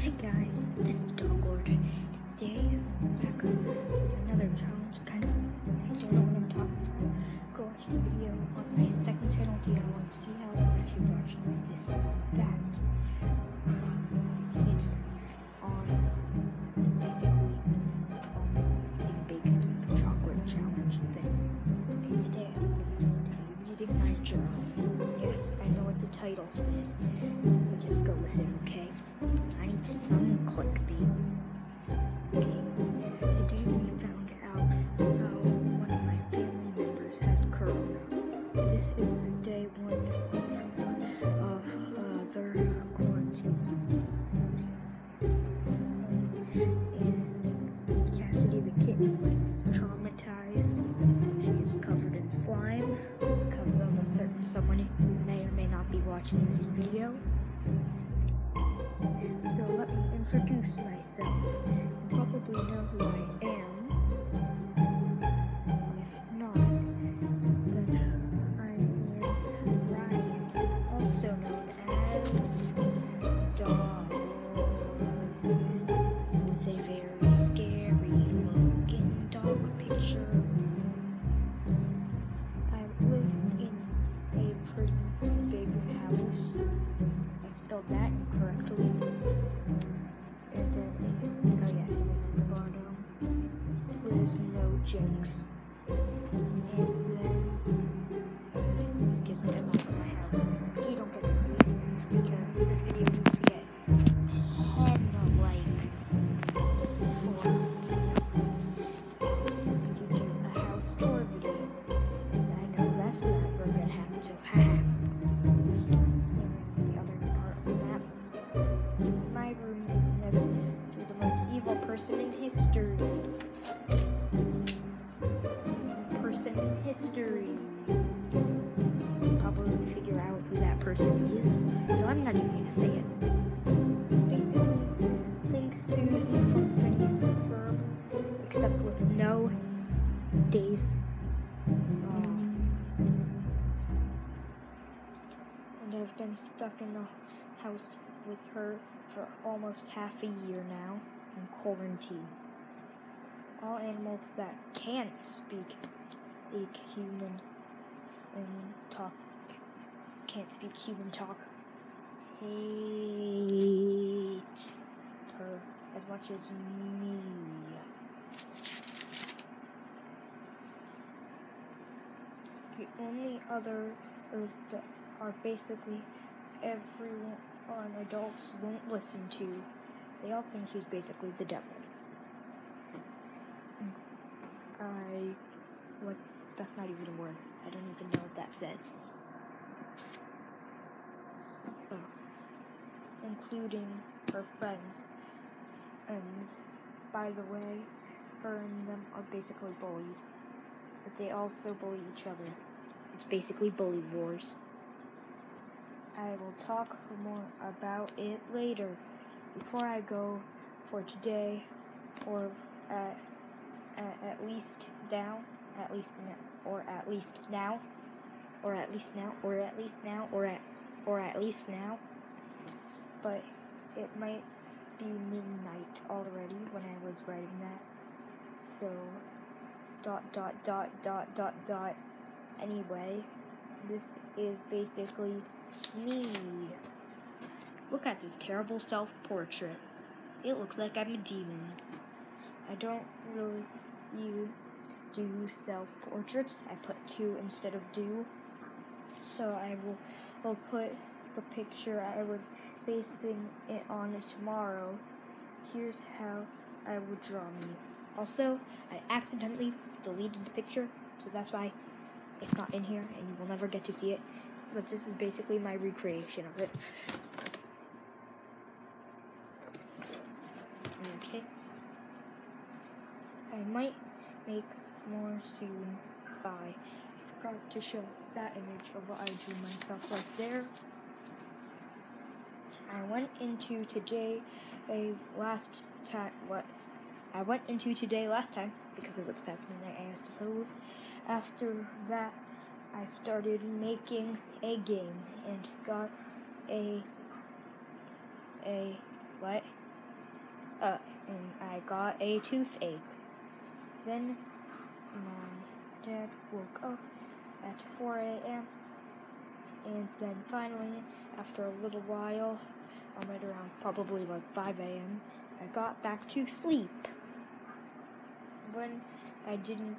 Hey guys, this is Dog Lord. Today I'm back with another challenge. Kind of, I don't know what I'm talking about. Go watch the video on my second channel. Do you want to see how I'm actually watching this fact? It's on basically a big chocolate challenge thing. Okay, today I'm going to be reading my journal. Yes, I know what the title says. But just go with it, okay? I need some clickbait. Okay, today we found out how one of my family members has corona. This is day one of their quarantine. And Cassidy the kitten, traumatized. She is covered in slime because of a certain someone who may or may not be watching this video. So let me introduce myself. You probably know who I am. If not, then I am Ryan, also known as Dog, with a very scary looking dog picture. I live in a pretty big house. I spelled that incorrectly. And then, oh yeah, and then at the bottom was no jinx. And then, it's just a demo of my house. You don't get to see it because this video needs to get 10 likes for to do a house tour video. And I know that's never gonna happen, so haha. Person in history. You'll probably figure out who that person is, so I'm not even gonna say it. Basically, think Susie from Phineas and Ferb, except with no days off. And I've been stuck in the house with her for almost half a year now. In quarantine. All animals that can't speak human and talk can't speak human talk hate her as much as me. The only others that are basically everyone adults won't listen to. They all think she's basically the devil. That's not even a word. I don't even know what that says. Oh. Including her friends. And by the way, her and them are basically bullies. But they also bully each other. It's basically bully wars. I will talk more about it later. Before I go for today, or at least now, but it might be midnight already when I was writing that. So, ... Anyway, this is basically me. Look at this terrible self-portrait. It looks like I'm a demon. I don't really do self-portraits. I put to instead of do. So I will put the picture I was basing it on tomorrow. Here's how I would draw me. Also, I accidentally deleted the picture, so that's why it's not in here and you will never get to see it. But this is basically my recreation of it. Okay. I might make more soon. Bye. I forgot to show that image of what I drew myself right there. I went into today last time because it was back in the day, I suppose. After that, I started making a game and got a what? and I got a toothache. Then my dad woke up at 4 a.m. and then finally, after a little while, right around probably like 5 a.m., I got back to sleep. I didn't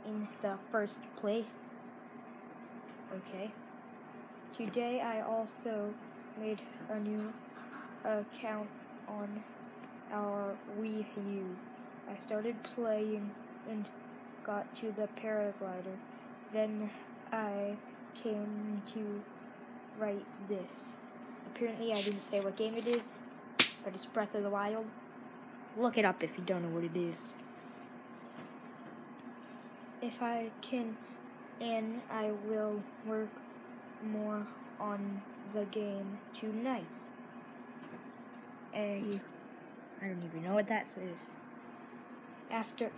in the first place. Okay. Today I also made a new account on our Wii U. I started playing and got to the paraglider. Then I came to write this. Apparently I didn't say what game it is, but it's Breath of the Wild. Look it up if you don't know what it is. If I can, and I will work more on the game tonight. I don't even know what that says. After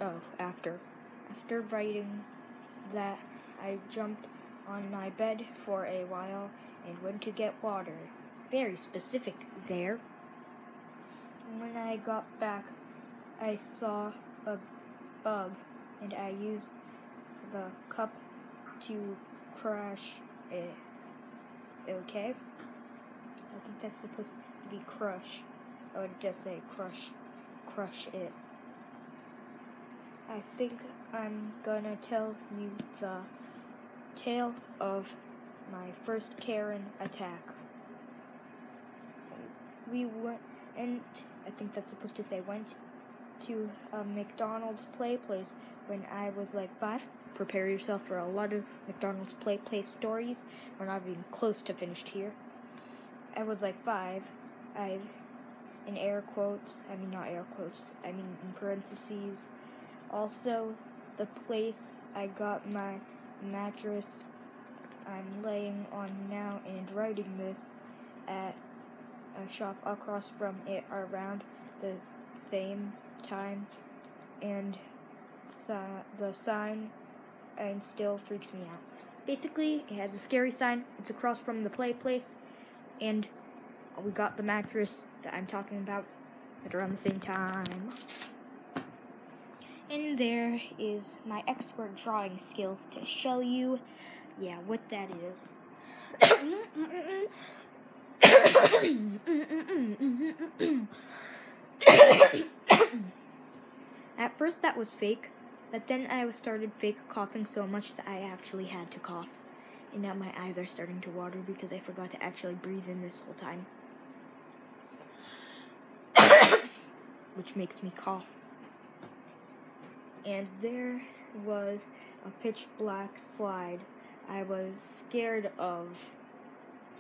writing that, I jumped on my bed for a while and went to get water. Very specific there. When I got back, I saw a bug, and I used the cup to crush it. Okay? I think that's supposed to be crush. I would just say crush it. I think I'm gonna tell you the tale of my first Karen attack. We went, and I think that's supposed to say went to a McDonald's play place when I was like 5. Prepare yourself for a lot of McDonald's play place stories. We're not even close to finished here. I was like 5. In air quotes, I mean not air quotes, I mean in parentheses. Also, the place I got my mattress I'm laying on now and writing this at a shop across from it around the same time, and the sign and still freaks me out. Basically, it has a scary sign. It's across from the play place, and we got the mattress that I'm talking about at around the same time. And there is my expert drawing skills to show you, what that is. At first that was fake, but then I started fake coughing so much that I actually had to cough. And now my eyes are starting to water because I forgot to actually breathe in this whole time. Which makes me cough. And there was a pitch black slide I was scared of.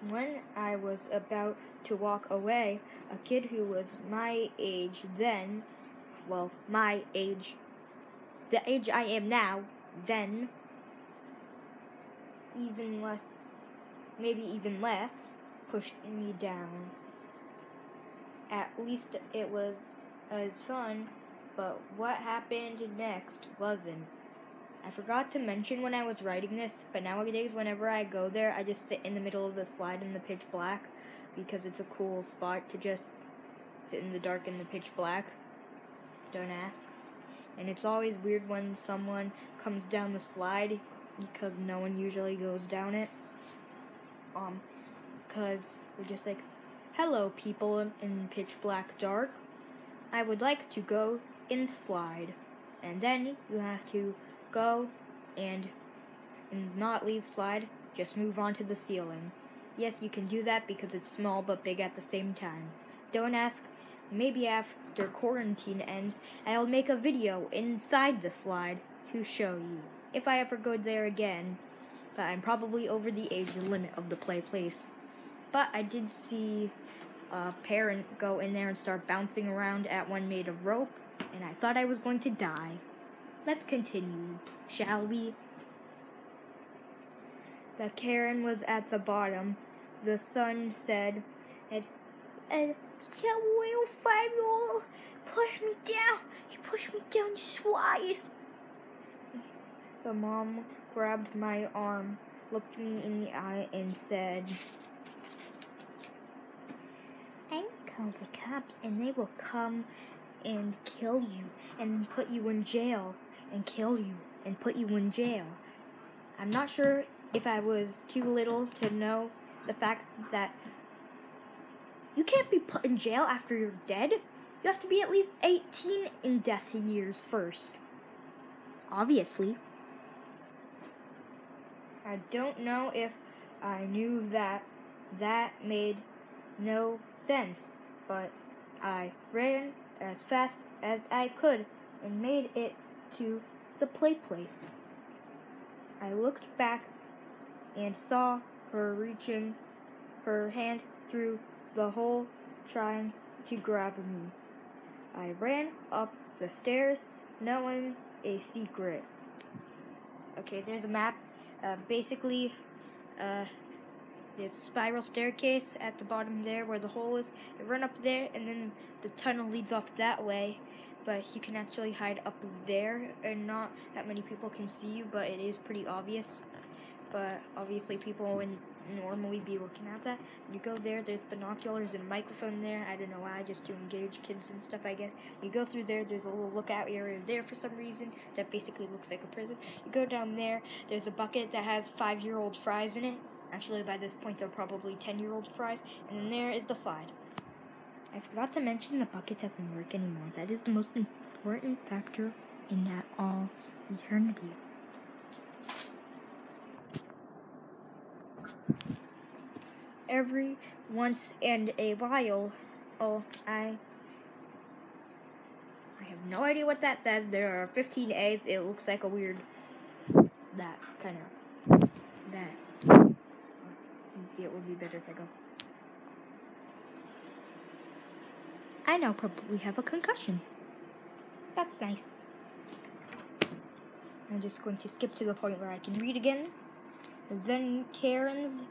When I was about to walk away, a kid who was my age then, my age, the age I am now, then, even less, maybe even less, pushed me down. At least it was as fun, but what happened next wasn't. I forgot to mention when I was writing this, but nowadays whenever I go there, I just sit in the middle of the slide in the pitch black, because it's a cool spot to just sit in the dark in the pitch black. Don't ask. And it's always weird when someone comes down the slide, because no one usually goes down it. Because we're just like, hello people in pitch black dark. I would like to go in slide. And then you have to go and not leave slide, just move on to the ceiling. Yes, you can do that because it's small but big at the same time. Don't ask. Maybe after quarantine ends, I'll make a video inside the slide to show you, if I ever go there again. But I'm probably over the age limit of the play place. But I did see a parent go in there and start bouncing around at one made of rope, and I thought I was going to die. Let's continue, shall we? The Karen was at the bottom. The son said, "Tell little 5-year-old, push me down. He pushed me down the slide." The mom grabbed my arm, looked me in the eye, and said, tell the cops, and they will come and kill you and put you in jail and kill you and put you in jail. I'm not sure if I was too little to know the fact that you can't be put in jail after you're dead. You have to be at least 18 in death years first. Obviously. I don't know if I knew that made no sense, but I ran as fast as I could and made it to the play place. I looked back and saw her reaching her hand through the hole trying to grab me. I ran up the stairs knowing a secret. Okay, there's a map. Basically, there's a spiral staircase at the bottom there where the hole is. You run up there, and then the tunnel leads off that way. But you can actually hide up there, and not that many people can see you, but it is pretty obvious. But obviously people wouldn't normally be looking at that. You go there, there's binoculars and a microphone there. I don't know why, just to engage kids and stuff, I guess. You go through there, there's a little lookout area there for some reason that basically looks like a prison. You go down there, there's a bucket that has 5-year-old fries in it. Actually, by this point, they're probably 10-year-old fries. And then there is the slide. I forgot to mention the bucket doesn't work anymore. That is the most important factor in that all eternity. Every once and a while, I have no idea what that says. There are 15 A's. It looks like a weird, that. It would be better if I go. I now probably have a concussion. That's nice. I'm just going to skip to the point where I can read again. Then Karen's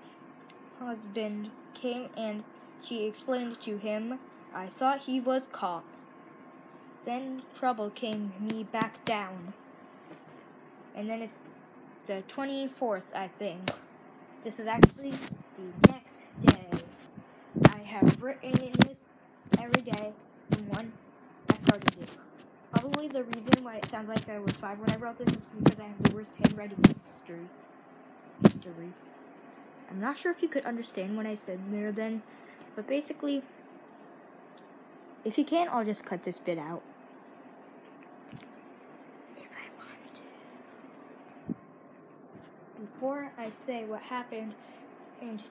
husband came and she explained to him, I thought he was cop. Then trouble came me back down. And then it's the 24th, I think. This is actually the next day. I have written in this every day from when I started it. Probably the reason why it sounds like I was 5 when I wrote this is because I have the worst handwriting in history. I'm not sure if you could understand what I said there then, but basically, if you can't, I'll just cut this bit out. If I want to. Before I say what happened and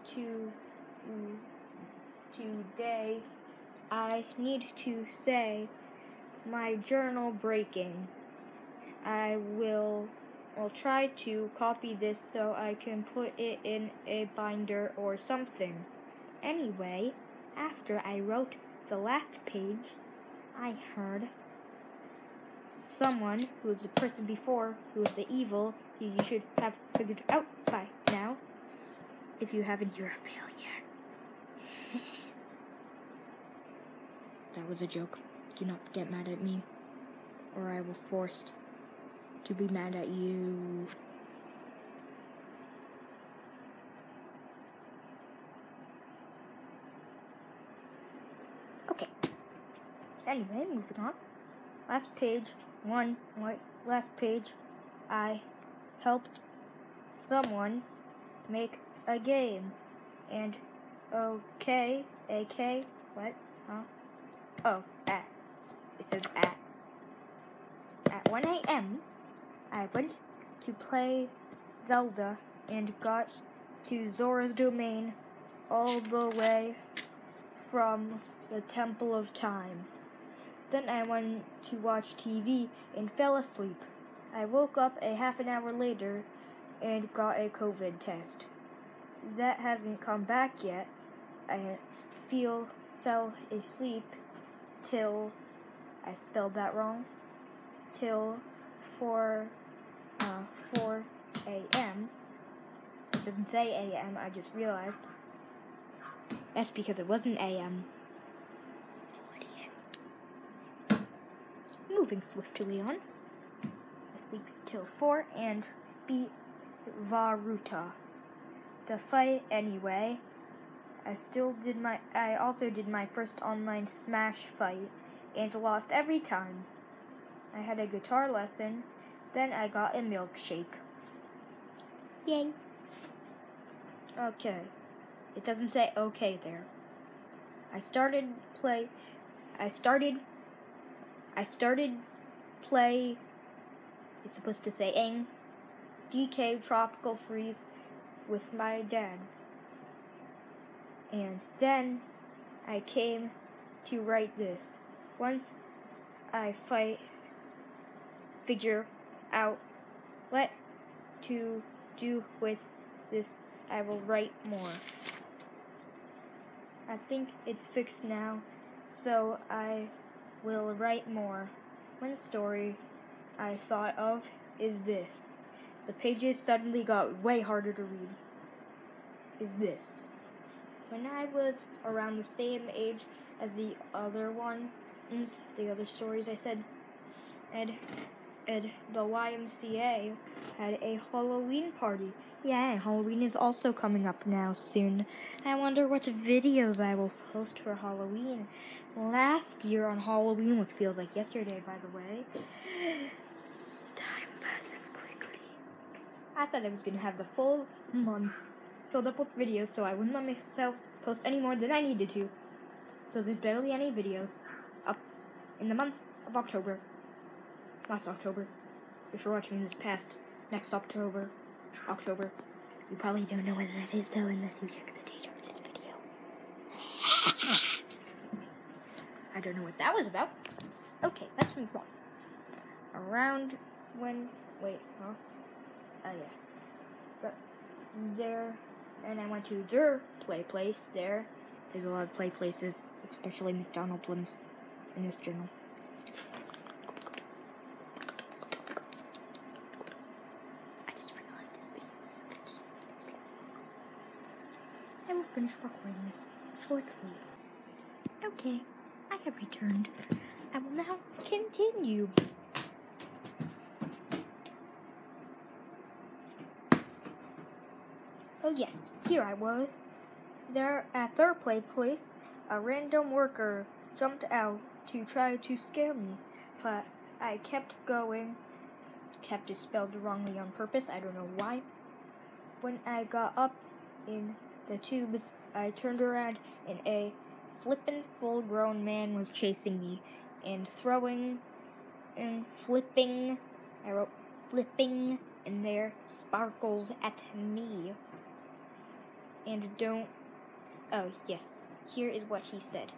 today, I need to say my journal breaking. I'll try to copy this so I can put it in a binder or something. Anyway, after I wrote the last page, I heard someone who was the person before, who was the evil, who you should have figured out by now. If you haven't, you're a failure. That was a joke. Do not get mad at me, or I will force to be mad at you. Okay. Anyway, moving on. Last page, I helped someone make a game. And what? Huh? Oh, it says at 1 a.m., I went to play Zelda and got to Zora's Domain all the way from the Temple of Time. Then I went to watch TV and fell asleep. I woke up a half an hour later and got a COVID test. That hasn't come back yet. I fell asleep till, I spelled that wrong, till 4 a.m. It doesn't say a.m., I just realized. That's because it wasn't a.m. Moving swiftly on. I sleep till 4 and beat Varuta. The fight anyway. I also did my first online Smash fight and lost every time. I had a guitar lesson, then I got a milkshake. Yay. Okay. It doesn't say okay there. I started play it's supposed to say ing DK Tropical Freeze with my dad. And then I came to write this. Once I figure out what to do with this, I will write more. I think it's fixed now, so I will write more. One story I thought of is this. The pages suddenly got way harder to read. Is this. When I was around the same age as the other stories I said, and the YMCA had a Halloween party. Yeah, Halloween is also coming up now soon. I wonder what videos I will post for Halloween. Last year on Halloween, which feels like yesterday, by the way, time passes quickly. I thought I was going to have the full month filled up with videos, so I wouldn't let myself post any more than I needed to. So there's barely any videos up in the month of October. Last October. If you're watching this past next October. You probably don't know when that is, though, unless you check the date of this video. I don't know what that was about. Okay, let's move on. Around when... Wait, huh? Oh, yeah. But there... And I went to their play place there. There's a lot of play places, especially McDonald's ones in this journal. I will finish recording this shortly. Okay, I have returned. I will now continue. Oh yes, here I was. There at their play place, a random worker jumped out to try to scare me, but I kept going. Kept is spelled wrongly on purpose, I don't know why. When I got up in the tubes, I turned around and a flippin' full-grown man was chasing me and throwing and flipping, I wrote flipping in there, sparkles at me. And oh yes, here is what he said.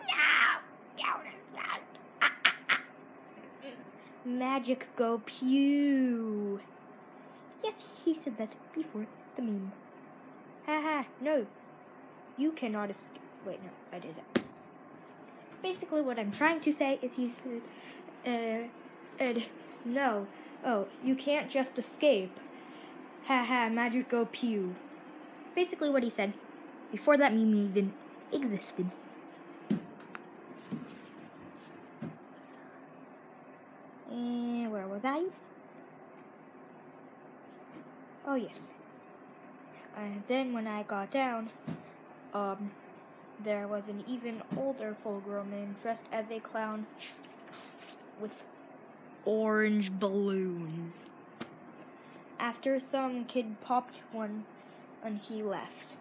No, Jonas, not. Magic go pew. Yes, he said that before the meme. Haha, no. You cannot escape. Wait, no, I did that. Basically, what I'm trying to say is he said, no. Oh, you can't just escape. Haha, magic go pew. Basically what he said before that meme even existed. And where was I? Oh yes. And then when I got down, there was an even older full-grown man dressed as a clown with orange balloons. After some kid popped one and he left.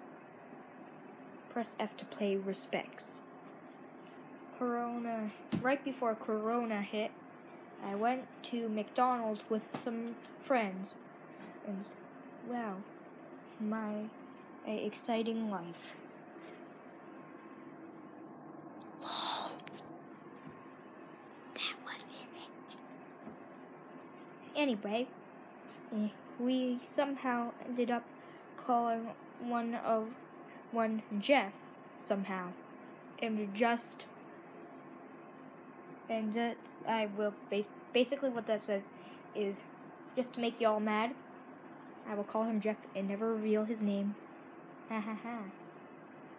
Press F to pay respects. Right before Corona hit, I went to McDonald's with some friends. And wow, my exciting life. That wasn't it. Anyway, we somehow ended up calling one Jeff somehow, and that I will basically what that says is just to make y'all mad. I will call him Jeff and never reveal his name. Ha ha ha.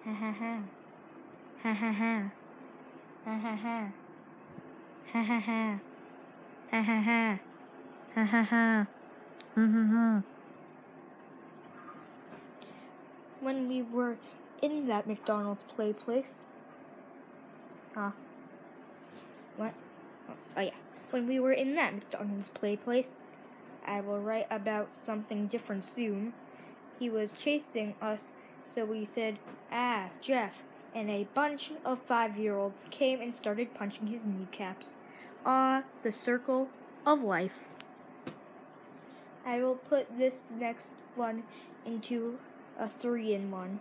Ha ha ha. Ha ha ha. Ha ha ha. Ha ha ha. Ha ha ha. Ha ha ha. Ha ha ha. When we were in that McDonald's play place. What? Oh yeah. When we were in that McDonald's play place, I will write about something different soon. He was chasing us, so we said, "Ah, Jeff," and a bunch of 5-year-olds came and started punching his kneecaps. The circle of life. I will put this next one into a 3-in-1.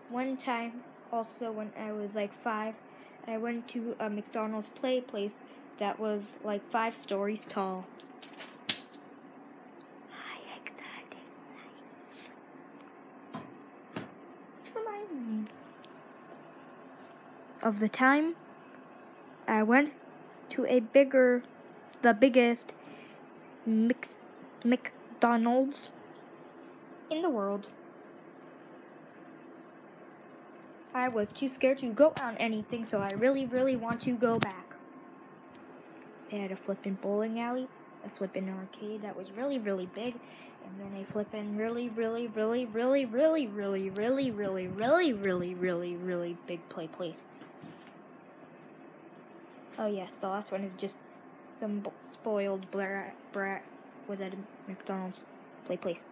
One time, also when I was like 5, I went to a McDonald's play place that was like 5 stories tall. Of the time I went to the biggest McDonald's in the world. I was too scared to go on anything, so I really, really want to go back. They had a flippin' bowling alley, a flippin' arcade that was really, really big, and then a flippin' really big play place. Oh yes, the last one is just some spoiled brat was at a McDonald's play place.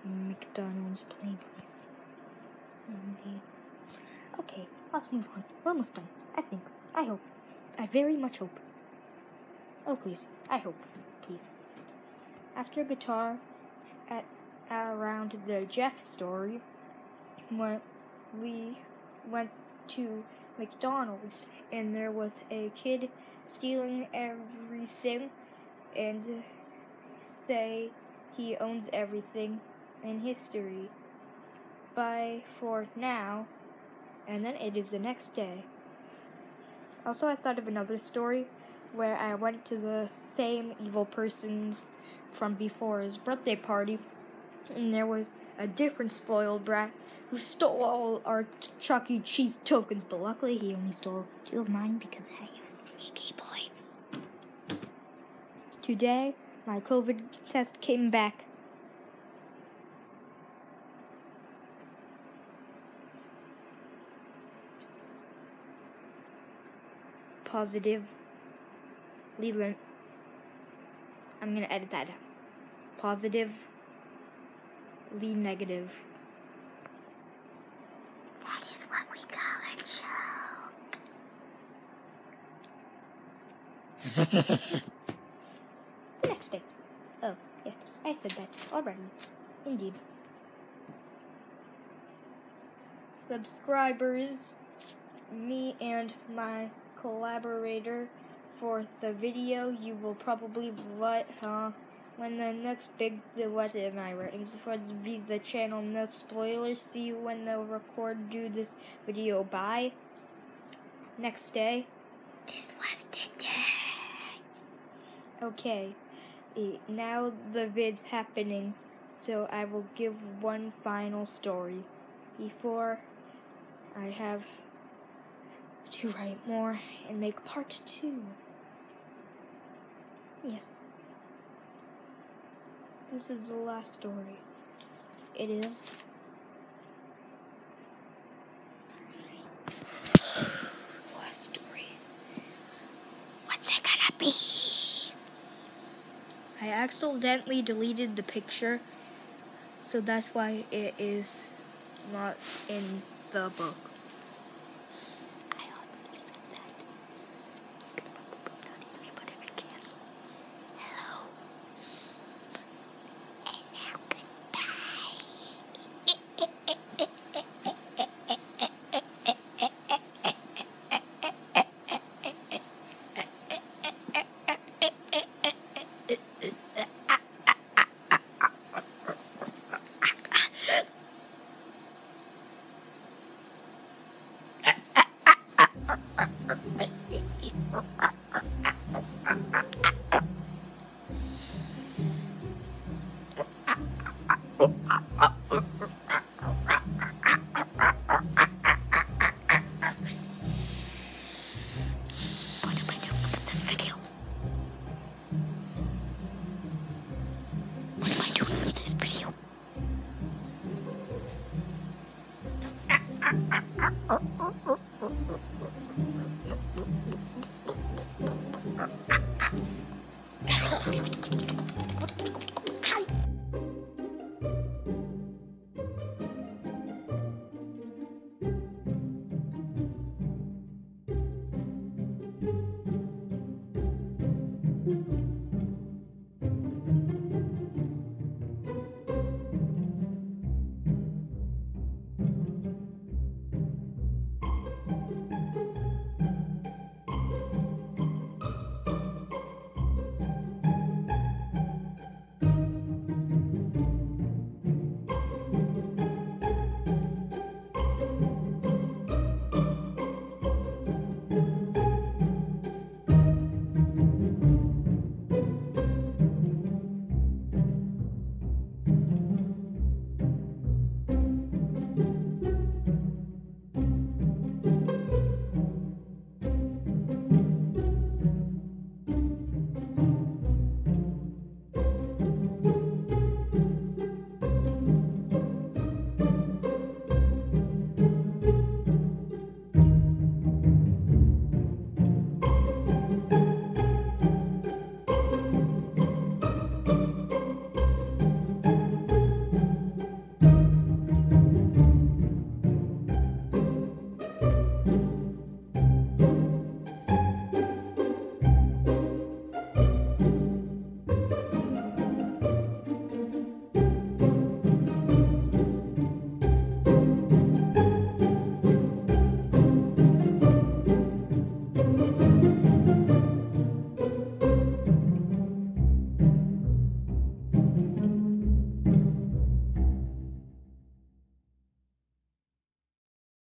McDonald's play place. Indeed. Okay, let's move on. We're almost done. I think. I hope. I very much hope. Oh please. I hope. Please. After guitar, at around the Jeff story, where we went to McDonald's and there was a kid stealing everything and say he owns everything in history. Bye for now. And then it is the next day. Also, I thought of another story where I went to the same evil person's from before's birthday party, and there was a different spoiled brat who stole all our Chuck E. Cheese tokens, but luckily he only stole 2 of mine because I am a sneaky boy. Today, my COVID test came back. Positive. Leland. I'm gonna edit that. Positive. Negative. That is what we call a joke. The next day. Oh, yes, I said that already. Indeed. Subscribers, me and my collaborator for the video, you will probably when the next big what am I writing for the channel, no spoilers. See you when they'll record do this video. Bye. Next day. This was the day. Okay. Now the vid's happening, so I will give one final story before I have to write more and make part 2. Yes. This is the last story. It is last story. What's it gonna be? I accidentally deleted the picture, so that's why it is not in the book.